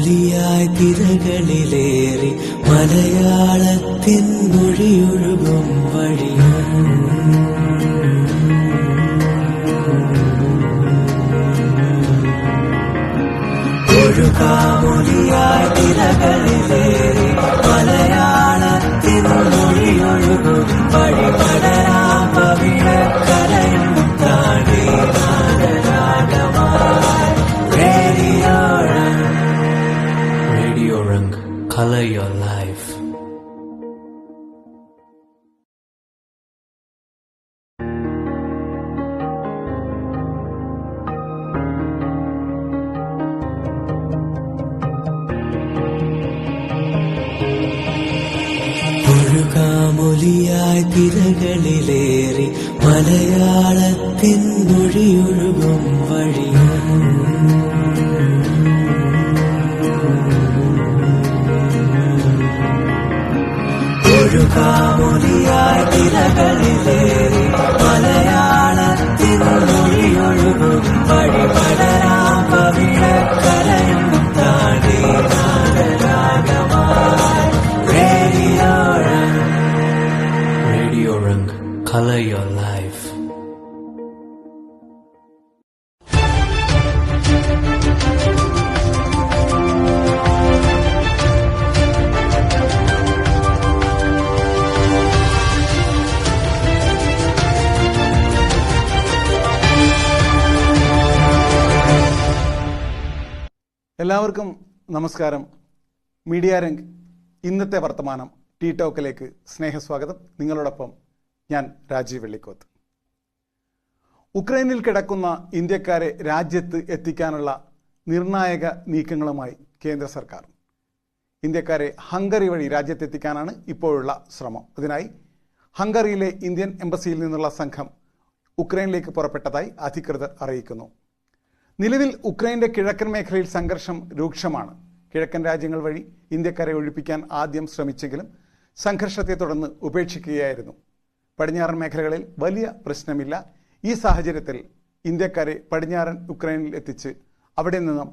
രുകാമൊലിയായി തിരകളിലേറി മലയാളത്തിൻ മൊഴിയൊഴുകും വഴിയും ഒഴുകാമൊലിയായി തിരകളിലേറി മലയാളത്തിൻ മൊഴിയൊഴുകും വഴി പടരാം പവിഴക്കരയും താഴെ നാടരാഗമായി Radio Rang, color your life. ഒഴുകാമൊലിയായി തിരകളിലേറി മലയാളത്തിൻ മൊഴിയൊഴുകും വഴിയും ഒഴുകാമൊലിയായി തിരകളിലേറി മലയാളത്തിൻ മൊഴിയൊഴുകും വഴി പടരാം പവിഴക്കരയും താഴെ നാടരാഗമായി Radio Rang, color your life. എല്ലാവർക്കും നമസ്കാരം. മീഡിയ രംഗ് ഇന്നത്തെ വർത്തമാനം ടീ ടോക്കിലേക്ക് സ്നേഹസ്വാഗതം. നിങ്ങളോടൊപ്പം ഞാൻ രാജീവ് വെള്ളിക്കോത്ത്. ഉക്രൈനിൽ കിടക്കുന്ന ഇന്ത്യക്കാരെ രാജ്യത്ത് എത്തിക്കാനുള്ള നിർണായക നീക്കങ്ങളുമായി കേന്ദ്ര സർക്കാർ. ഇന്ത്യക്കാരെ ഹംഗറി വഴി രാജ്യത്തെത്തിക്കാനാണ് ഇപ്പോഴുള്ള ശ്രമം. അതിനായി ഹംഗറിയിലെ ഇന്ത്യൻ എംബസിയിൽ നിന്നുള്ള സംഘം ഉക്രൈനിലേക്ക് പുറപ്പെട്ടതായി അധികൃതർ അറിയിക്കുന്നു. നിലവിൽ ഉക്രൈന്റെ കിഴക്കൻ മേഖലയിൽ സംഘർഷം രൂക്ഷമാണ്. കിഴക്കൻ രാജ്യങ്ങൾ വഴി ഇന്ത്യക്കാരെ ഒഴിപ്പിക്കാൻ ആദ്യം ശ്രമിച്ചെങ്കിലും സംഘർഷത്തെ തുടർന്ന് ഉപേക്ഷിക്കുകയായിരുന്നു. പടിഞ്ഞാറൻ മേഖലകളിൽ വലിയ പ്രശ്നമില്ല. ഈ സാഹചര്യത്തിൽ ഇന്ത്യക്കാരെ പടിഞ്ഞാറൻ ഉക്രൈനിൽ എത്തിച്ച് അവിടെ നിന്നും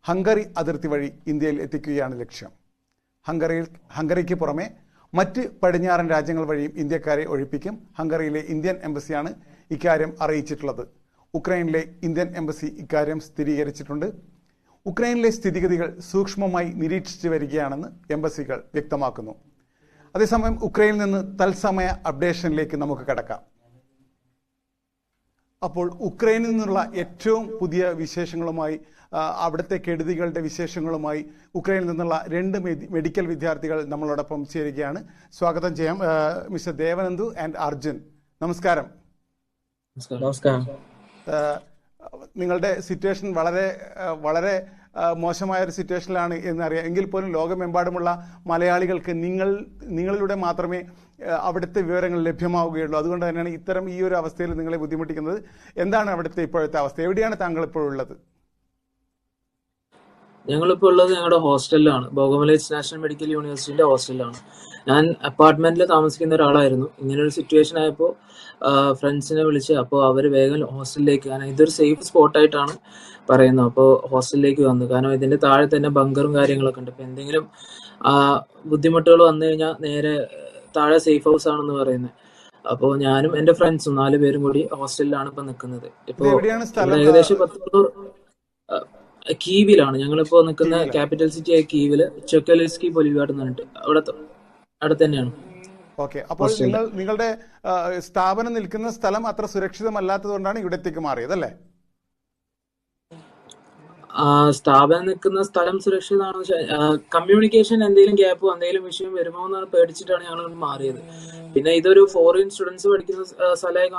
ഹംഗറി അതിർത്തി വഴി ഇന്ത്യയിൽ എത്തിക്കുകയാണ് ലക്ഷ്യം. ഹംഗറിക്ക് പുറമെ മറ്റ് പടിഞ്ഞാറൻ രാജ്യങ്ങൾ വഴിയും ഇന്ത്യക്കാരെ ഒഴിപ്പിക്കും. ഹംഗറിയിലെ ഇന്ത്യൻ എംബസിയാണ് ഇക്കാര്യം അറിയിച്ചിട്ടുള്ളത്. ഉക്രൈനിലെ ഇന്ത്യൻ എംബസി ഇക്കാര്യം സ്ഥിരീകരിച്ചിട്ടുണ്ട്. ഉക്രൈനിലെ സ്ഥിതിഗതികൾ സൂക്ഷ്മമായി നിരീക്ഷിച്ചു വരികയാണെന്ന് എംബസികൾ വ്യക്തമാക്കുന്നു. അതേസമയം ഉക്രൈനിൽ നിന്ന് തത്സമയ അപ്ഡേഷനിലേക്ക് നമുക്ക് കടക്കാം. അപ്പോൾ ഉക്രൈനിൽ നിന്നുള്ള ഏറ്റവും പുതിയ വിശേഷങ്ങളുമായി, അവിടുത്തെ കെടുതികളുടെ വിശേഷങ്ങളുമായി ഉക്രൈനിൽ നിന്നുള്ള 2 മെഡിക്കൽ വിദ്യാർത്ഥികൾ നമ്മളോടൊപ്പം ചേരുകയാണ്. സ്വാഗതം ചെയ്യാം. മിസ്റ്റർ ദേവനന്ദു ആൻഡ് അർജുൻ, നമസ്കാരം. നമസ്കാരം. നിങ്ങളുടെ സിറ്റുവേഷൻ വളരെ മോശമായ ഒരു സിറ്റുവേഷനിലാണ് എന്നറിയാം. എങ്കിൽ പോലും ലോകമെമ്പാടുമുള്ള മലയാളികൾക്ക് നിങ്ങളിലൂടെ മാത്രമേ അവിടുത്തെ വിവരങ്ങൾ ലഭ്യമാവുകയുള്ളൂ. അതുകൊണ്ട് തന്നെയാണ് ഇത്തരം ഈ ഒരു അവസ്ഥയിൽ നിങ്ങളെ ബുദ്ധിമുട്ടിക്കുന്നത്. എന്താണ് അവിടുത്തെ ഇപ്പോഴത്തെ അവസ്ഥ? എവിടെയാണ് താങ്കൾ ഇപ്പോഴുള്ളത്? ഞങ്ങളിപ്പോൾ ഉള്ളത് ഞങ്ങളുടെ ഹോസ്റ്റലിലാണ്. ബോഗമലൈറ്റ്സ് നാഷണൽ മെഡിക്കൽ യൂണിവേഴ്സിറ്റിന്റെ ഹോസ്റ്റലിലാണ്. ഞാൻ അപ്പാർട്ട്മെന്റിൽ താമസിക്കുന്ന ഒരാളായിരുന്നു. ഇങ്ങനൊരു സിറ്റുവേഷൻ ആയപ്പോൾ ഫ്രണ്ട്സിനെ വിളിച്ച് അപ്പോൾ അവർ വേഗം ഹോസ്റ്റലിലേക്ക്, കാരണം ഇതൊരു സേഫ് സ്പോട്ടായിട്ടാണ് പറയുന്നത്, അപ്പോൾ ഹോസ്റ്റലിലേക്ക് വന്നു. കാരണം ഇതിന്റെ താഴെ തന്നെ ബങ്കറും കാര്യങ്ങളൊക്കെ ഉണ്ട്. ഇപ്പം എന്തെങ്കിലും ബുദ്ധിമുട്ടുകൾ വന്നു കഴിഞ്ഞാൽ നേരെ താഴെ സേഫ് ഹൗസ് ആണെന്ന് പറയുന്നത്. അപ്പോൾ ഞാനും എൻ്റെ ഫ്രണ്ട്സും 4 പേരും കൂടി ഹോസ്റ്റലിലാണ് ഇപ്പം നിൽക്കുന്നത്. ഇപ്പോൾ ഏകദേശം 10 കീവിലാണ് ഞങ്ങളിപ്പോ നിൽക്കുന്ന. ക്യാപിറ്റൽ സിറ്റി ആയ കീവില് ചൊക്കലിസ്കി ബൊലിവാർഡ് എന്ന് പറഞ്ഞിട്ട് അവിടെ തന്നെയാണ്. ഓക്കെ. അപ്പോൾ നിങ്ങളുടെ സ്ഥാപനം നിൽക്കുന്ന സ്ഥലം അത്ര സുരക്ഷിതമല്ലാത്തതുകൊണ്ടാണ് ഇവിടത്തേക്ക് മാറിയത് അല്ലേ? സ്ഥാപനം നിൽക്കുന്ന സ്ഥലം സുരക്ഷിതമാണെന്ന് വെച്ചാൽ കമ്മ്യൂണിക്കേഷൻ എന്തെങ്കിലും ഗ്യാപ്പോ എന്തെങ്കിലും വിഷയം വരുമോ എന്നാണ് പേടിച്ചിട്ടാണ് ഞങ്ങൾ മാറിയത്. പിന്നെ ഇതൊരു ഫോറിൻ സ്റ്റുഡൻസ് പഠിക്കുന്ന സ്ഥലമായി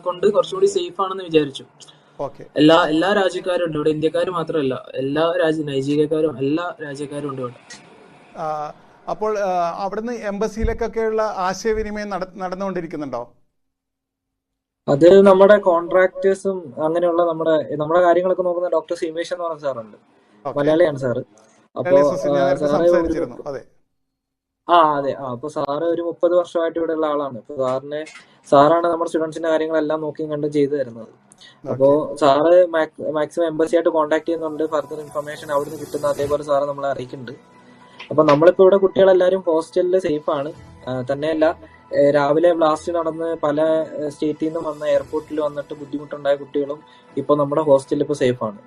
കൊണ്ട് കുറച്ചുകൂടി സേഫ് ആണെന്ന് വിചാരിച്ചു. എല്ലാ രാജ്യക്കാരും ഉണ്ട് ഇവിടെ, ഇന്ത്യക്കാർ മാത്രമല്ല, നൈജീരിയക്കാരും എല്ലാ രാജ്യക്കാരും ഉണ്ട് ഇവിടെ. അപ്പോൾ അവിടുന്ന് എംബസിയിലേക്കൊക്കെയുള്ള ആശയവിനിമയം നടന്നുകൊണ്ടിരിക്കുന്നുണ്ടോ? അത് നമ്മുടെ കോൺട്രാക്ടേഴ്സും അങ്ങനെയുള്ള നമ്മുടെ കാര്യങ്ങളൊക്കെ നോക്കുന്ന ഡോക്ടർ സീമേഷ് എന്ന് പറഞ്ഞ സാറുണ്ട്. മലയാളിയാണ് സാറ്. അപ്പൊ അതെ. അപ്പൊ സാറ് ഒരു 30 വർഷമായിട്ട് ഇവിടെ ഉള്ള ആളാണ്. അപ്പൊ സാറാണ് നമ്മുടെ സ്റ്റുഡൻസിന്റെ കാര്യങ്ങളെല്ലാം നോക്കിയും കണ്ടും ചെയ്തു തരുന്നത്. അപ്പോ സാറ് മാക്സിമം എംബസിയായിട്ട് കോൺടാക്ട് ചെയ്യുന്നുണ്ട്, ഫർദർ ഇൻഫർമേഷൻ അവിടുന്ന് കിട്ടുന്ന അതേപോലെ സാറ് നമ്മളെ അറിയിക്കുന്നുണ്ട്. അപ്പൊ നമ്മളിപ്പോ ഇവിടെ കുട്ടികളെല്ലാരും ഹോസ്റ്റലിൽ സേഫ് ആണ്. തന്നെയല്ല, രാവിലെ ബ്ലാസ്റ്റ് നടന്ന് പല സ്റ്റേറ്റിൽ നിന്നും വന്ന എയർപോർട്ടിൽ വന്നിട്ട് ബുദ്ധിമുട്ടുണ്ടായ കുട്ടികളും ഇപ്പൊ നമ്മുടെ ഹോസ്റ്റലിൽ ഇപ്പൊ സേഫ് ആണ്.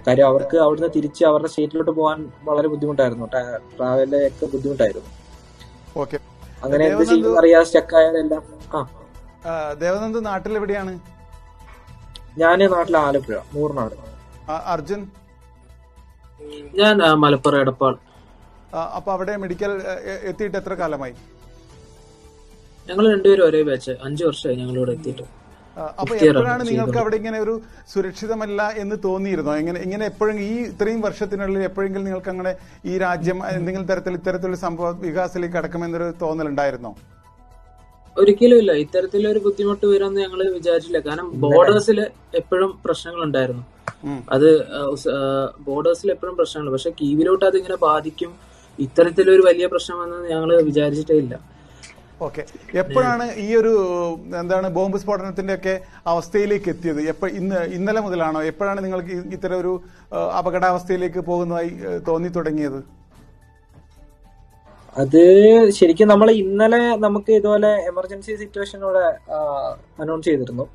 കാര്യം അവർക്ക് അവിടുന്ന് തിരിച്ച് അവരുടെ സ്റ്റേറ്റിലോട്ട് പോകാൻ വളരെ ബുദ്ധിമുട്ടായിരുന്നു, ട്രാവലൊക്കെ ബുദ്ധിമുട്ടായിരുന്നു. അങ്ങനെ എന്ത് ചെയ്യും അറിയാതെ സ്റ്റക്ക് ആയതെല്ലാം. ദേവനന്ദ് നാട്ടിൽ എവിടെയാണ്? ഞാന് നാട്ടിലെ ആലപ്പുഴ, മൂർനാട്. അർജുൻ? ഞാൻ മലപ്പുറം എടപ്പാൾ. അപ്പൊ അവിടെ മെഡിക്കൽ എത്തിയിട്ട് എത്ര കാലമായി? ഞങ്ങൾ രണ്ടുപേരും ഒരേ ബാച്ച്, 5 വർഷമായി ഞങ്ങൾ ഇവിടെ എത്തിയിട്ട്. അപ്പൊ എപ്പോഴാണ് നിങ്ങൾക്ക് അവിടെ ഇങ്ങനെ ഒരു സുരക്ഷിതമല്ല എന്ന് തോന്നിയിരുന്നോ? ഇങ്ങനെ എപ്പോഴും ഈ ഇത്രയും വർഷത്തിനുള്ളിൽ എപ്പോഴെങ്കിലും നിങ്ങൾക്ക് അങ്ങനെ ഈ രാജ്യം എന്തെങ്കിലും ഇത്തരത്തിലുള്ള സംഭവ വികാസത്തിലേക്ക് കടക്കുമെന്നൊരു തോന്നലുണ്ടായിരുന്നോ? ഒരിക്കലും ഇല്ല. ഇത്തരത്തിലൊരു ബുദ്ധിമുട്ട് വരുമെന്ന് ഞങ്ങൾ വിചാരിച്ചില്ല. കാരണം ബോർഡേഴ്സിൽ എപ്പോഴും പ്രശ്നങ്ങൾ ഉണ്ടായിരുന്നു. അത് ബോർഡേഴ്സിൽ എപ്പോഴും പ്രശ്നങ്ങൾ, പക്ഷെ കീവിലോട്ട് അതിങ്ങനെ ബാധിക്കും, ഇത്തരത്തിലൊരു വലിയ പ്രശ്നമെന്ന് ഞങ്ങൾ വിചാരിച്ചിട്ടേ ഇല്ല. ഓക്കെ, എപ്പോഴാണ് ഈ ഒരു ബോംബ് സ്ഫോടനത്തിന്റെ ഒക്കെ അവസ്ഥയിലേക്ക് എത്തിയത്? ഇന്നലെ മുതലാണോ? എപ്പോഴാണ് നിങ്ങൾക്ക് ഇത്തരം ഒരു അപകടാവസ്ഥയിലേക്ക് പോകുന്നതായി തോന്നി തുടങ്ങിയത്? അത് ശരിക്കും നമ്മൾ ഇന്നലെ നമുക്ക് ഇതുപോലെ എമർജൻസി സിറ്റുവേഷനോടെ അനൗൺസ് ചെയ്തിരുന്നു.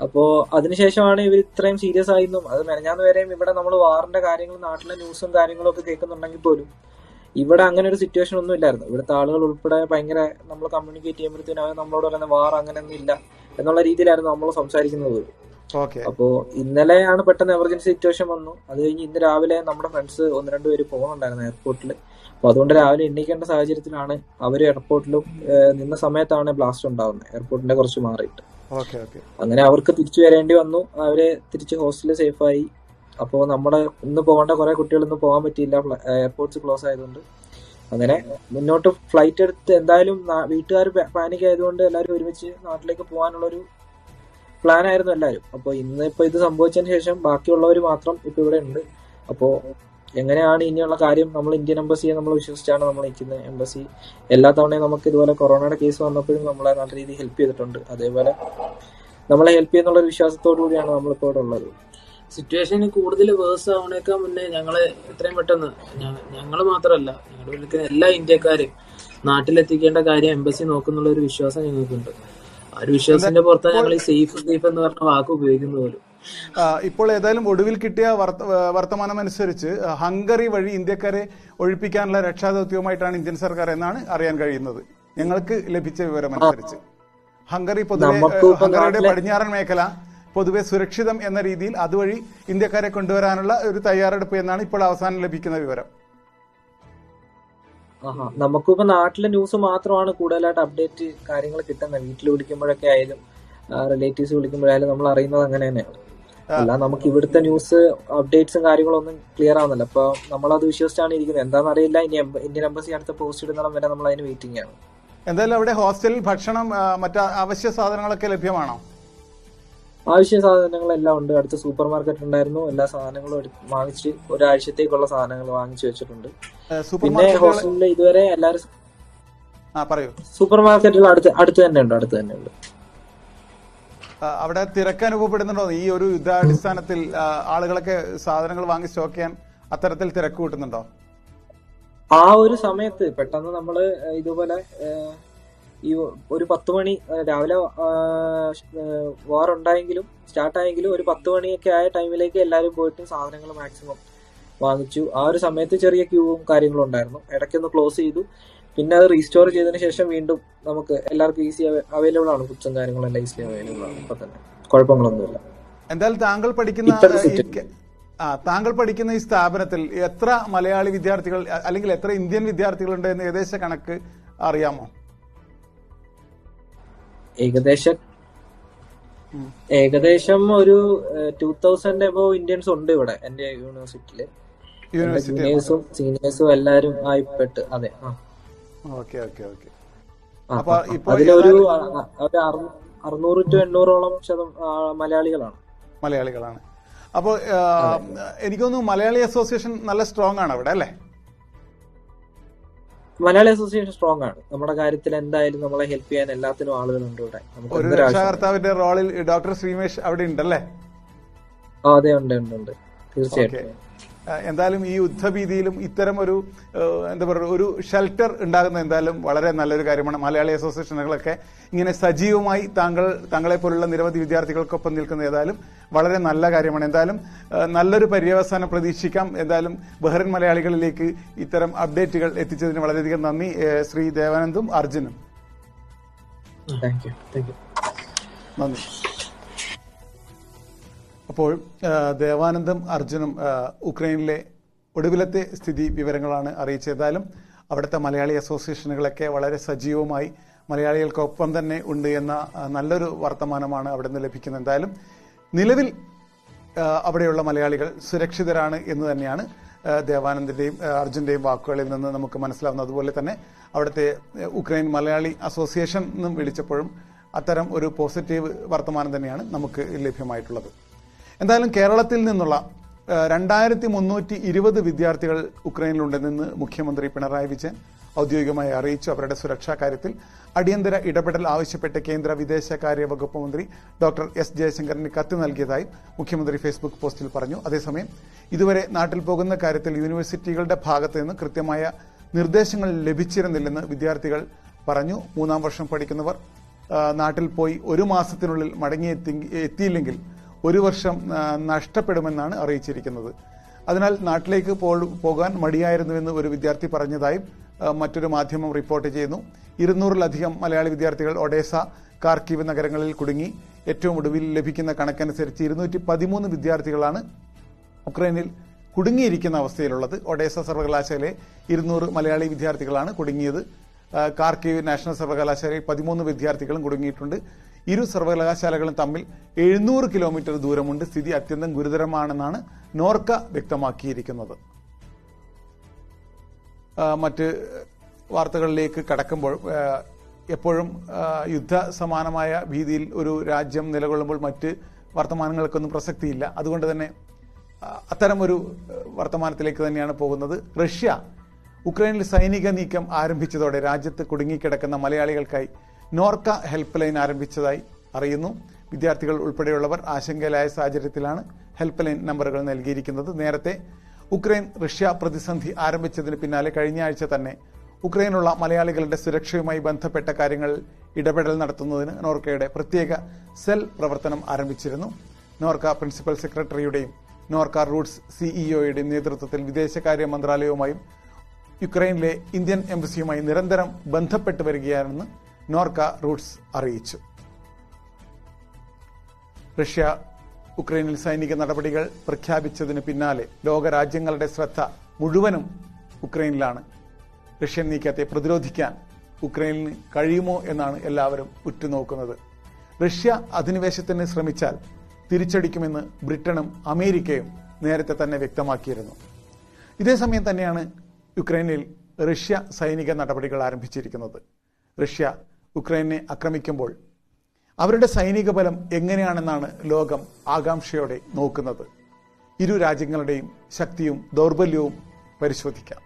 അപ്പോ അതിനുശേഷമാണ് ഇവർ ഇത്രയും സീരിയസ് ആയിരുന്നു. അത് മെനഞ്ഞാന്ന് വരെയും ഇവിടെ നമ്മൾ വാറിന്റെ കാര്യങ്ങൾ, നാട്ടിലെ ന്യൂസും കാര്യങ്ങളും ഒക്കെ കേൾക്കുന്നുണ്ടെങ്കിൽ പോലും ഇവിടെ അങ്ങനെ ഒരു സിറ്റുവേഷൻ ഒന്നും ഇല്ലായിരുന്നു. ഇവിടുത്തെ ആളുകൾ ഉൾപ്പെടെ ഭയങ്കര നമ്മൾ കമ്മ്യൂണിക്കേറ്റ് ചെയ്യുമ്പോഴത്തേനും അവർ നമ്മളോട് പറയുന്ന വാർ അങ്ങനെയൊന്നും ഇല്ല എന്നുള്ള രീതിയിലായിരുന്നു നമ്മൾ സംസാരിക്കുന്നത് പോലും. അപ്പോ ഇന്നലെയാണ് പെട്ടെന്ന് എമർജൻസി സിറ്റുവേഷൻ വന്നു. അത് കഴിഞ്ഞ് ഇന്ന് രാവിലെ നമ്മുടെ ഫ്രണ്ട്സ് 1-2 പേര് പോകുന്നുണ്ടായിരുന്നു എയർപോർട്ടിൽ. അപ്പൊ അതുകൊണ്ട് രാവിലെ എണ്ണീക്കേണ്ട സാഹചര്യത്തിലാണ് അവര് എയർപോർട്ടിലും നിന്ന സമയത്താണ് ബ്ലാസ്റ്റ് ഉണ്ടാവുന്നത്, എയർപോർട്ടിന്റെ കുറച്ച് മാറിയിട്ട്. അങ്ങനെ അവർക്ക് തിരിച്ചു വരേണ്ടി വന്നു. അവര് തിരിച്ച് ഹോസ്റ്റലിൽ സേഫായി. അപ്പോ നമ്മുടെ ഇന്ന് പോകേണ്ട കുറെ കുട്ടികൾ ഇന്ന് പോകാൻ പറ്റിയില്ല, എയർപോർട്ട്സ് ക്ലോസ് ആയതുകൊണ്ട്. അങ്ങനെ മുന്നോട്ട് ഫ്ലൈറ്റ് എടുത്ത് എന്തായാലും വീട്ടുകാർ പാനിക് ആയതുകൊണ്ട് എല്ലാവരും ഒരുമിച്ച് നാട്ടിലേക്ക് പോകാനുള്ളൊരു പ്ലാൻ ആയിരുന്നു എല്ലാവരും. അപ്പൊ ഇന്നിപ്പോ ഇത് സംഭവിച്ചതിന് ശേഷം ബാക്കിയുള്ളവർ മാത്രം ഇപ്പൊ ഇവിടെ ഉണ്ട്. അപ്പോ എങ്ങനെയാണ് ഇനിയുള്ള കാര്യം? നമ്മൾ ഇന്ത്യൻ എംബസിയെ നമ്മൾ വിശ്വസിച്ചാണ് നമ്മൾ നിൽക്കുന്നത്. എംബസി എല്ലാ തവണയും നമുക്ക് ഇതുപോലെ കൊറോണയുടെ കേസ് വന്നപ്പോഴും നമ്മളെ നല്ല രീതിയിൽ ഹെൽപ്പ് ചെയ്തിട്ടുണ്ട്. അതേപോലെ നമ്മളെ ഹെൽപ്പ് ചെയ്യുന്നുള്ള ഒരു വിശ്വാസത്തോടു കൂടിയാണ് നമ്മളിപ്പോൾ ഇവിടെ ഉള്ളത്. സിറ്റുവേഷൻ കൂടുതൽ വേഴ്സ് ആവണേക്കാൾ മുന്നേ ഞങ്ങള് എത്രയും പെട്ടെന്ന് ഞങ്ങള് മാത്രമല്ല, ഞങ്ങളുടെ വിളിക്കുന്ന എല്ലാ ഇന്ത്യക്കാരെയും നാട്ടിലെത്തിക്കേണ്ട കാര്യം എംബസി നോക്കുന്നുള്ള ഒരു വിശ്വാസം ഞങ്ങൾക്കുണ്ട്. ആ ഒരു വിശ്വാസത്തിന്റെ പുറത്താണ് ഞങ്ങൾ ഈ സേഫ് എന്ന് പറഞ്ഞ വാക്ക് ഉപയോഗിക്കുന്നത് പോലും. ഇപ്പോൾ ഏതായാലും ഒടുവിൽ കിട്ടിയ വർത്തമാനം അനുസരിച്ച് ഹംഗറി വഴി ഇന്ത്യക്കാരെ ഒഴിപ്പിക്കാനുള്ള രക്ഷാദൗത്യവുമായിട്ടാണ് ഇന്ത്യൻ സർക്കാർ എന്നാണ് അറിയാൻ കഴിയുന്നത്. ഞങ്ങൾക്ക് ലഭിച്ച വിവരം അനുസരിച്ച് ഹംഗറിയുടെ പടിഞ്ഞാറൻ മേഖല പൊതുവെ സുരക്ഷിതം എന്ന രീതിയിൽ അതുവഴി ഇന്ത്യക്കാരെ കൊണ്ടുവരാനുള്ള ഒരു തയ്യാറെടുപ്പ് എന്നാണ് ഇപ്പോൾ അവസാനം ലഭിക്കുന്ന വിവരം. നമുക്കിപ്പോ നാട്ടിലെ ന്യൂസ് മാത്രമാണ് കൂടുതലായിട്ട് അപ്ഡേറ്റ് കാര്യങ്ങൾ കിട്ടുന്നത്. വീട്ടിൽ വിളിക്കുമ്പോഴൊക്കെ ആയാലും റിലേറ്റീവ്സ് വിളിക്കുമ്പോഴായാലും നമ്മൾ അറിയുന്നത് അങ്ങനെ തന്നെയാണ്. അല്ല, നമുക്ക് ഇവിടുത്തെ ന്യൂസ് അപ്ഡേറ്റ്സും കാര്യങ്ങളൊന്നും ക്ലിയർ ആവുന്നില്ല. അപ്പൊ നമ്മളത് വിശ്വസിച്ചാണ് ഇരിക്കുന്നത്. എന്താണെന്ന് അറിയില്ല. ഇനി ഇന്ത്യൻ എംബസി അടുത്ത പോസ്റ്റ് ഇടുന്നിടം വരെ നമ്മൾ അതിന് വെയിറ്റിംഗ് ആണ്. എന്തായാലും അവിടെ ഹോസ്റ്റലിൽ ഭക്ഷണം, മറ്റ് അവശ്യ സാധനങ്ങളൊക്കെ ലഭ്യമാണോ? ആവശ്യ സാധനങ്ങളെല്ലാം ഉണ്ട്. അടുത്ത സൂപ്പർ മാർക്കറ്റ് ഉണ്ടായിരുന്നു. എല്ലാ സാധനങ്ങളും വാങ്ങിച്ച് ഒരാഴ്ചത്തേക്കുള്ള സാധനങ്ങൾ വാങ്ങിച്ചു വെച്ചിട്ടുണ്ട്. പിന്നെ ഹോസ്റ്റലിൽ ഇതുവരെ എല്ലാവരും സൂപ്പർ മാർക്കറ്റുകൾ അടുത്ത് തന്നെ ഉണ്ട്. അവിടെ തിരക്ക് അനുഭവപ്പെടുന്നുണ്ടോ? ഈ ഒരു യുദ്ധാടിസ്ഥാനത്തിൽ ആളുകളൊക്കെ സാധനങ്ങൾ വാങ്ങി സ്റ്റോക്ക് ചെയ്യാൻ അത്തരത്തിൽ തിരക്ക് കൂട്ടുന്നുണ്ടോ? ആ ഒരു സമയത്ത് പെട്ടെന്ന് നമ്മള് ഇതുപോലെ ഈ ഒരു 10 മണി രാവിലെ വാർ ഉണ്ടായെങ്കിലും സ്റ്റാർട്ടായെങ്കിലും ഒരു 10 മണിയൊക്കെ ആയ ടൈമിലേക്ക് എല്ലാവരും പോയിട്ട് സാധനങ്ങൾ മാക്സിമം വാങ്ങിച്ചു. ആ ഒരു സമയത്ത് ചെറിയ ക്യൂവും കാര്യങ്ങളും ഉണ്ടായിരുന്നു. ഇടയ്ക്കൊന്ന് ക്ലോസ് ചെയ്തു. പിന്നെ അത് റീസ്റ്റോർ ചെയ്തതിനു ശേഷം വീണ്ടും നമുക്ക് എല്ലാവർക്കും ഈസി അവൈലബിൾ ആണ്. ഫുഡ്സും കാര്യങ്ങളും എല്ലാം ഈസി അവൈലബിൾ ആണ്. ഇപ്പൊ തന്നെ കുഴപ്പങ്ങളൊന്നുമില്ല. എന്തായാലും താങ്കൾ പഠിക്കുന്ന ഈ സ്ഥാപനത്തിൽ എത്ര മലയാളി വിദ്യാർത്ഥികൾ അല്ലെങ്കിൽ എത്ര ഇന്ത്യൻ വിദ്യാർത്ഥികളുണ്ട് എന്ന് ഏകദേശ കണക്ക് അറിയാമോ? ഏകദേശം ഒരു 2000 എബോവ് ഇന്ത്യൻസ് ഉണ്ട് ഇവിടെ എന്റെ യൂണിവേഴ്സിറ്റിയില്. ജൂനിയേഴ്സും സീനിയേഴ്സും എല്ലാരും ആയിപ്പെട്ട്. അതെ. അതിലൊരു 600 to 800 മലയാളികളാണ്. അപ്പോൾ എനിക്ക് തോന്നുന്നു മലയാളി അസോസിയേഷൻ നല്ല സ്ട്രോങ് ആണ് അവിടെ, അല്ലേ? മലയാളി അസോസിയേഷൻ സ്ട്രോങ് ആണ്. നമ്മുടെ കാര്യത്തിൽ എന്തായാലും നമ്മളെ ഹെൽപ്പ് ചെയ്യാൻ എല്ലാത്തിനും ആളുകളുണ്ട് ഇവിടെ. നമുക്ക് ഒരു രക്ഷാകർത്താവിന്റെ റോളിൽ ഡോക്ടർ ശ്രീമേഷ് അവിടെ ഉണ്ടല്ലേ? അതെ, ഉണ്ട് തീർച്ചയായിട്ടും. എന്തായാലും ഈ യുദ്ധഭീതിയിലും ഇത്തരം ഒരു എന്താ പറയുക ഒരു ഷെൽട്ടർ ഉണ്ടാകുന്ന എന്തായാലും വളരെ നല്ലൊരു കാര്യമാണ്. മലയാളി അസോസിയേഷനുകളൊക്കെ ഇങ്ങനെ സജീവമായി താങ്കളെ പോലുള്ള നിരവധി വിദ്യാർത്ഥികൾക്കൊപ്പം നിൽക്കുന്ന ഏതായാലും വളരെ നല്ല കാര്യമാണ്. എന്തായാലും നല്ലൊരു പര്യവസാനം പ്രതീക്ഷിക്കാം. എന്തായാലും ബഹ്റിൻ മലയാളികളിലേക്ക് ഇത്തരം അപ്ഡേറ്റുകൾ എത്തിച്ചതിന് വളരെയധികം നന്ദി ശ്രീ ദേവാനന്ദും അർജുനും. നന്ദി. അപ്പോൾ ദേവാനന്ദും അർജുനും ഉക്രൈനിലെ ഒടുവിലത്തെ സ്ഥിതി വിവരങ്ങളാണ് അറിയിച്ചത്. ഏതായാലും അവിടുത്തെ മലയാളി അസോസിയേഷനുകളൊക്കെ വളരെ സജീവമായി മലയാളികൾക്കൊപ്പം തന്നെ ഉണ്ട് എന്ന നല്ലൊരു വർത്തമാനമാണ് അവിടെ നിന്ന് ലഭിക്കുന്നത്. എന്തായാലും നിലവിൽ അവിടെയുള്ള മലയാളികൾ സുരക്ഷിതരാണ് എന്ന് തന്നെയാണ് ദേവാനന്ദിന്റെയും അർജുന്റെയും വാക്കുകളിൽ നിന്ന് നമുക്ക് മനസ്സിലാവുന്നത്. അതുപോലെ തന്നെ അവിടുത്തെ ഉക്രൈൻ മലയാളി അസോസിയേഷൻ എന്നും വിളിച്ചപ്പോഴും അത്തരം ഒരു പോസിറ്റീവ് വർത്തമാനം തന്നെയാണ് നമുക്ക് ലഭ്യമായിട്ടുള്ളത്. എന്തായാലും കേരളത്തിൽ നിന്നുള്ള 2320 വിദ്യാർത്ഥികൾ ഉക്രൈനിലുണ്ടെന്ന് മുഖ്യമന്ത്രി പിണറായി വിജയൻ ഔദ്യോഗികമായി അറിയിച്ചു. അവരുടെ സുരക്ഷാ കാര്യത്തിൽ അടിയന്തര ഇടപെടൽ ആവശ്യപ്പെട്ട് കേന്ദ്ര വിദേശകാര്യ വകുപ്പ് മന്ത്രി ഡോക്ടർ എസ് ജയശങ്കറിന് കത്ത് നൽകിയതായും മുഖ്യമന്ത്രി ഫേസ്ബുക്ക് പോസ്റ്റിൽ പറഞ്ഞു. അതേസമയം ഇതുവരെ നാട്ടിൽ പോകുന്ന കാര്യത്തിൽ യൂണിവേഴ്സിറ്റികളുടെ ഭാഗത്ത് നിന്ന് കൃത്യമായ നിർദ്ദേശങ്ങൾ ലഭിച്ചിരുന്നില്ലെന്ന് വിദ്യാർത്ഥികൾ പറഞ്ഞു. 3ാം വർഷം പഠിക്കുന്നവർ നാട്ടിൽ പോയി 1 മാസത്തിനുള്ളിൽ എത്തിയില്ലെങ്കിൽ 1 വർഷം നഷ്ടപ്പെടുമെന്നാണ് അറിയിച്ചിരിക്കുന്നത്. അതിനാൽ നാട്ടിലേക്ക് പോകാൻ മടിയായിരുന്നുവെന്ന് ഒരു വിദ്യാർത്ഥി പറഞ്ഞതായും മറ്റൊരു മാധ്യമം റിപ്പോർട്ട് ചെയ്യുന്നു. 200-ലധികം മലയാളി വിദ്യാർത്ഥികൾ ഒഡേസ, കാർക്കീവ് നഗരങ്ങളിൽ കുടുങ്ങി. ഏറ്റവും ഒടുവിൽ ലഭിക്കുന്ന കണക്കനുസരിച്ച് 213 വിദ്യാർത്ഥികളാണ് ഉക്രൈനിൽ കുടുങ്ങിയിരിക്കുന്ന അവസ്ഥയിലുള്ളത്. ഒഡേസ സർവകലാശാലയിലെ 200 മലയാളി വിദ്യാർത്ഥികളാണ് കുടുങ്ങിയത്. കാർക്കീവ് നാഷണൽ സർവകലാശാലയിൽ 13 വിദ്യാർത്ഥികളും കുടുങ്ങിയിട്ടുണ്ട്. ഇരു സർവകലാശാലകളും തമ്മിൽ 700 കിലോമീറ്റർ ദൂരമുണ്ട്. സ്ഥിതി അത്യന്തം ഗുരുതരമാണെന്നാണ് നോർക്ക വ്യക്തമാക്കിയിരിക്കുന്നത്. മറ്റ് വാർത്തകളിലേക്ക് കടക്കുമ്പോൾ എപ്പോഴും യുദ്ധ സമാനമായ ഭീതിയിൽ ഒരു രാജ്യം നിലകൊള്ളുമ്പോൾ മറ്റ് വർത്തമാനങ്ങൾക്കൊന്നും പ്രസക്തിയില്ല. അതുകൊണ്ട് തന്നെ അത്തരമൊരു വർത്തമാനത്തിലേക്ക് തന്നെയാണ് പോകുന്നത്. റഷ്യ ഉക്രൈനിൽ സൈനിക നീക്കം ആരംഭിച്ചതോടെ രാജ്യത്ത് കുടുങ്ങിക്കിടക്കുന്ന മലയാളികൾക്കായി നോർക്ക ഹെൽപ്പ് ലൈൻ ആരംഭിച്ചതായി അറിയുന്നു. വിദ്യാർത്ഥികൾ ഉൾപ്പെടെയുള്ളവർ ആശങ്കയിലായ സാഹചര്യത്തിലാണ് ഹെൽപ്പ് ലൈൻ നമ്പറുകൾ നൽകിയിരിക്കുന്നത്. നേരത്തെ ഉക്രൈൻ റഷ്യ പ്രതിസന്ധി ആരംഭിച്ചതിന് പിന്നാലെ കഴിഞ്ഞ ആഴ്ച തന്നെ ഉക്രൈനിലുള്ള മലയാളികളുടെ സുരക്ഷയുമായി ബന്ധപ്പെട്ട കാര്യങ്ങളിൽ ഇടപെടൽ നടത്തുന്നതിന് നോർക്കയുടെ പ്രത്യേക സെൽ പ്രവർത്തനം ആരംഭിച്ചിരുന്നു. നോർക്ക പ്രിൻസിപ്പൽ സെക്രട്ടറിയുടെയും നോർക്ക റൂട്ട്സ് സിഇഒയുടെയും നേതൃത്വത്തിൽ വിദേശകാര്യ മന്ത്രാലയവുമായും യുക്രൈനിലെ ഇന്ത്യൻ എംബസിയുമായി നിരന്തരം ബന്ധപ്പെട്ട് വരികയാണെന്ന് നോർക്ക റൂട്ട്സ് അറിയിച്ചു. റഷ്യ ഉക്രൈനിൽ സൈനിക നടപടികൾ പ്രഖ്യാപിച്ചതിന് പിന്നാലെ ലോകരാജ്യങ്ങളുടെ ശ്രദ്ധ മുഴുവനും ഉക്രൈനിലാണ്. റഷ്യൻ നീക്കത്തെ പ്രതിരോധിക്കാൻ ഉക്രൈനിന് കഴിയുമോ എന്നാണ് എല്ലാവരും ഉറ്റുനോക്കുന്നത്. റഷ്യ അധിനിവേശത്തിന് ശ്രമിച്ചാൽ തിരിച്ചടിക്കുമെന്ന് ബ്രിട്ടനും അമേരിക്കയും നേരത്തെ തന്നെ വ്യക്തമാക്കിയിരുന്നു. ഇതേസമയം തന്നെയാണ് യുക്രൈനിൽ റഷ്യ സൈനിക നടപടികൾ ആരംഭിച്ചിരിക്കുന്നത്. റഷ്യ ഉക്രൈനെ ആക്രമിക്കുമ്പോൾ അവരുടെ സൈനിക ബലം എങ്ങനെയാണെന്നാണ് ലോകം ആകാംക്ഷയോടെ നോക്കുന്നത്. ഇരു രാജ്യങ്ങളുടെയും ശക്തിയും ദൗർബല്യവും പരിശോധിക്കാം.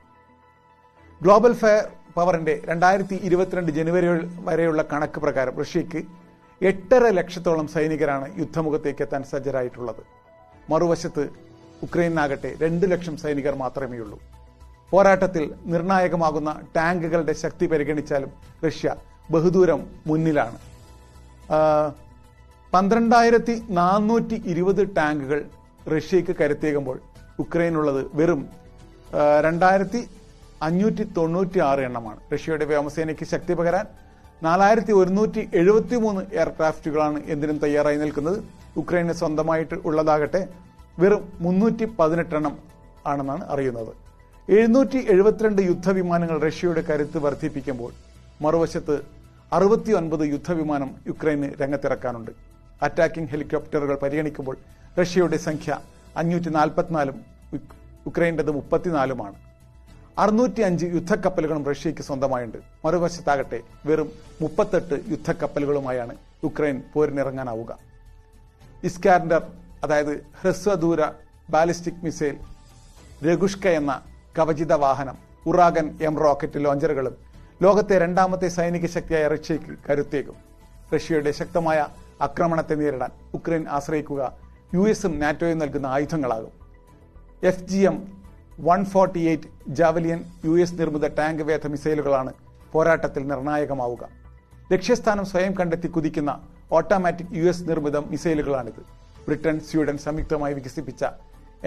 ഗ്ലോബൽ ഫയർ പവറിന്റെ 2022 ജനുവരി വരെയുള്ള കണക്ക് പ്രകാരം റഷ്യയ്ക്ക് 8.5 ലക്ഷത്തോളം സൈനികരാണ് യുദ്ധമുഖത്തേക്ക് എത്താൻ സജ്ജരായിട്ടുള്ളത്. മറുവശത്ത് ഉക്രൈനാകട്ടെ 2 ലക്ഷം സൈനികർ മാത്രമേയുള്ളൂ. പോരാട്ടത്തിൽ നിർണായകമാകുന്ന ടാങ്കുകളുടെ ശക്തി പരിഗണിച്ചാലും റഷ്യ ബഹുദൂരം മുന്നിലാണ്. 12,420 ടാങ്കുകൾ റഷ്യയ്ക്ക് കരുത്തേകുമ്പോൾ ഉക്രൈനുള്ളത് വെറും 2,596 എണ്ണമാണ്. റഷ്യയുടെ വ്യോമസേനയ്ക്ക് ശക്തി പകരാൻ 4,173 എയർക്രാഫ്റ്റുകളാണ് എന്തിനും തയ്യാറായി നിൽക്കുന്നത്. ഉക്രൈന് സ്വന്തമായിട്ട് ഉള്ളതാകട്ടെ വെറും 318 എണ്ണം ആണെന്നാണ് അറിയുന്നത്. 772 യുദ്ധവിമാനങ്ങൾ റഷ്യയുടെ കരുത്ത് വർദ്ധിപ്പിക്കുമ്പോൾ മറുവശത്ത് 69 യുദ്ധവിമാനം യുക്രൈന് രംഗത്തിറക്കാനുണ്ട്. അറ്റാക്കിംഗ് ഹെലികോപ്റ്ററുകൾ പരിഗണിക്കുമ്പോൾ റഷ്യയുടെ സംഖ്യ 544-ഉം യുക്രൈൻ്റെത് 34-ഉമാണ്. 605 യുദ്ധക്കപ്പലുകളും റഷ്യയ്ക്ക് സ്വന്തമായുണ്ട്. മറുവശത്താകട്ടെ വെറും 38 യുദ്ധക്കപ്പലുകളുമായാണ് യുക്രൈൻ പോരിനിറങ്ങാനാവുക. ഇസ്കാൻഡർ അതായത് ഹ്രസ്വദൂര ബാലിസ്റ്റിക് മിസൈൽ, രഗുഷ്ക എന്ന കവചിത വാഹനം, ഉറാഗൻ M റോക്കറ്റ് ലോഞ്ചറുകളും ലോകത്തെ രണ്ടാമത്തെ സൈനിക ശക്തിയായ റഷ്യയ്ക്ക് കരുത്തേകും. റഷ്യയുടെ ശക്തമായ ആക്രമണത്തെ നേരിടാൻ ഉക്രൈൻ ആശ്രയിക്കുക US-ഉം നാറ്റോയും നൽകുന്ന ആയുധങ്ങളാകും. FGM-148 ജാവലിയൻ US നിർമ്മിത ടാങ്ക് വേധ മിസൈലുകളാണ് പോരാട്ടത്തിൽ നിർണായകമാവുക. ലക്ഷ്യസ്ഥാനം സ്വയം കണ്ടെത്തി കുതിക്കുന്ന ഓട്ടോമാറ്റിക് US നിർമ്മിത മിസൈലുകളാണിത്. ബ്രിട്ടൻ, സ്വീഡൻ സംയുക്തമായി വികസിപ്പിച്ച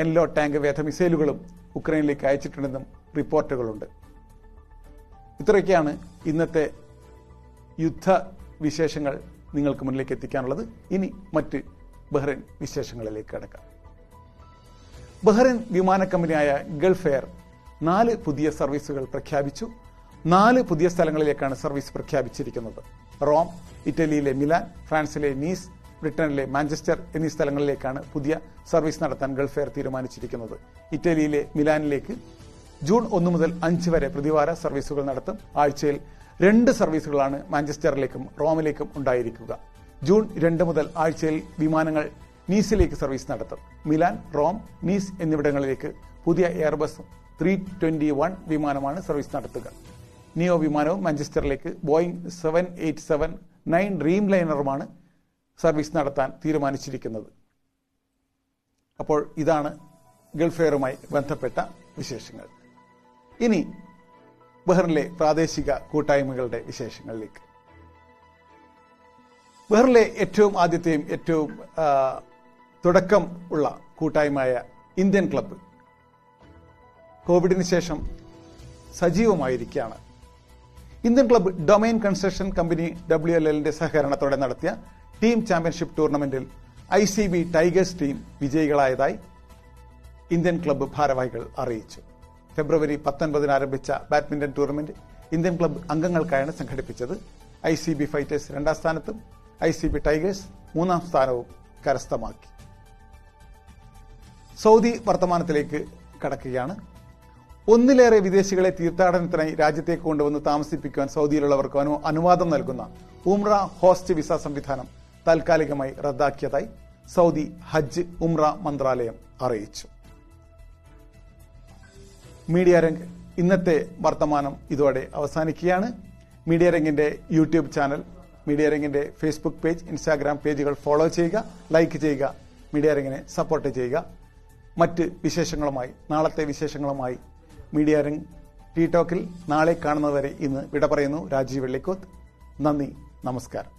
എൻലോ ടാങ്ക് വേധ മിസൈലുകളും ഉക്രൈനിലേക്ക് അയച്ചിട്ടുണ്ടെന്നും റിപ്പോർട്ടുകളുണ്ട്. ഇത്രയൊക്കെയാണ് ഇന്നത്തെ യുദ്ധ വിശേഷങ്ങൾ നിങ്ങൾക്ക് മുന്നിലേക്ക് എത്തിക്കാനുള്ളത്. ഇനി മറ്റ് ബഹ്റൈൻ വിശേഷങ്ങളിലേക്ക് കടക്കാം. ബഹ്റൈൻ വിമാന കമ്പനിയായ ഗൾഫ് എയർ 4 പുതിയ സർവീസുകൾ പ്രഖ്യാപിച്ചു. 4 പുതിയ സ്ഥലങ്ങളിലേക്കാണ് സർവീസ് പ്രഖ്യാപിച്ചിരിക്കുന്നത്. റോം, ഇറ്റലിയിലെ മിലാൻ, ഫ്രാൻസിലെ നീസ്, ബ്രിട്ടനിലെ മാഞ്ചസ്റ്റർ എന്നീ സ്ഥലങ്ങളിലേക്കാണ് പുതിയ സർവീസ് നടത്താൻ ഗൾഫ് എയർ തീരുമാനിച്ചിരിക്കുന്നത്. ഇറ്റലിയിലെ മിലാനിലേക്ക് ജൂൺ 1 മുതൽ 5 വരെ പ്രതിവാര സർവീസുകൾ നടത്തും. ആഴ്ചയിൽ 2 സർവീസുകളാണ് മാഞ്ചസ്റ്ററിലേക്കും റോമിലേക്കും ഉണ്ടായിരിക്കുക. ജൂൺ 2 മുതൽ ആഴ്ചയിൽ വിമാനങ്ങൾ നീസിലേക്ക് സർവീസ് നടത്തും. മിലാൻ, റോം, നീസ് എന്നിവിടങ്ങളിലേക്ക് പുതിയ എയർബസ് 321 വിമാനമാണ് സർവീസ് നടത്തുക. നിയോ വിമാനവും മാഞ്ചസ്റ്ററിലേക്ക് ബോയിങ് 787-9 ഡ്രീം ലൈനറുമാണ് സർവീസ് നടത്താൻ തീരുമാനിച്ചിരിക്കുന്നത്. അപ്പോൾ ഇതാണ് ഗൾഫ് എയറുമായി ബന്ധപ്പെട്ട വിശേഷങ്ങൾ. ഇനി ബഹ്റിനിലെ പ്രാദേശിക കൂട്ടായ്മകളുടെ വിശേഷങ്ങളിലേക്ക്. ബഹ്റിനിലെ ഏറ്റവും ആദ്യത്തെയും ഏറ്റവും തുടക്കം ഉള്ള കൂട്ടായ്മയായ ഇന്ത്യൻ ക്ലബ്ബ് കോവിഡിന് ശേഷം സജീവമായിരിക്കുകയാണ്. Indian club domain construction company WLLന്റെ സഹകരണത്തോടെ നടത്തിയ ടീം ചാമ്പ്യൻഷിപ്പ് ടൂർണമെന്റിൽ ICB ടൈഗേഴ്സ് ടീം വിജയികളായതായി ഇന്ത്യൻ ക്ലബ്ബ് ഭാരവാഹികൾ അറിയിച്ചു. ഫെബ്രുവരി 19 ആരംഭിച്ച ബാഡ്മിന്റൺ ടൂർണമെന്റ് ഇന്ത്യൻ ക്ലബ്ബ് അംഗങ്ങൾക്കായാണ് സംഘടിപ്പിച്ചത്. ICB ഫൈറ്റേഴ്സ് 2ാം സ്ഥാനത്തും ICB ടൈഗേഴ്സ് 3ാം സ്ഥാനവും കരസ്ഥമാക്കി. സൗദി വർത്തമാനത്തിലേക്ക് കടക്കുകയാണ്. ഒന്നിലേറെ വിദേശികളെ തീർത്ഥാടനത്തിനായി രാജ്യത്തേക്ക് കൊണ്ടുവന്ന് താമസിപ്പിക്കുവാൻ സൗദിയിലുള്ളവർക്ക് അനുവാദം നൽകുന്ന ഉംറ ഹോസ്റ്റ് വിസ സംവിധാനം താൽക്കാലികമായി റദ്ദാക്കിയതായി സൗദി ഹജ്ജ് ഉംറ മന്ത്രാലയം അറിയിച്ചു. മീഡിയ രംഗ് ഇന്നത്തെ വർത്തമാനം ഇതോടെ അവസാനിക്കുകയാണ്. മീഡിയ രംഗിന്റെ യൂട്യൂബ് ചാനൽ, മീഡിയ രംഗിന്റെ ഫേസ്ബുക്ക് പേജ്, ഇൻസ്റ്റാഗ്രാം പേജുകൾ ഫോളോ ചെയ്യുക, ലൈക്ക് ചെയ്യുക, മീഡിയ രംഗിനെ സപ്പോർട്ട് ചെയ്യുക. മറ്റ് വിശേഷങ്ങളുമായി, നാളത്തെ വിശേഷങ്ങളുമായി മീഡിയ രംഗ് ടീ ടോക്കിൽ നാളെ കാണുന്നതുവരെ ഇന്ന് വിട പറയുന്നു. രാജീവ് വെള്ളിക്കോത്ത്. നന്ദി, നമസ്കാരം.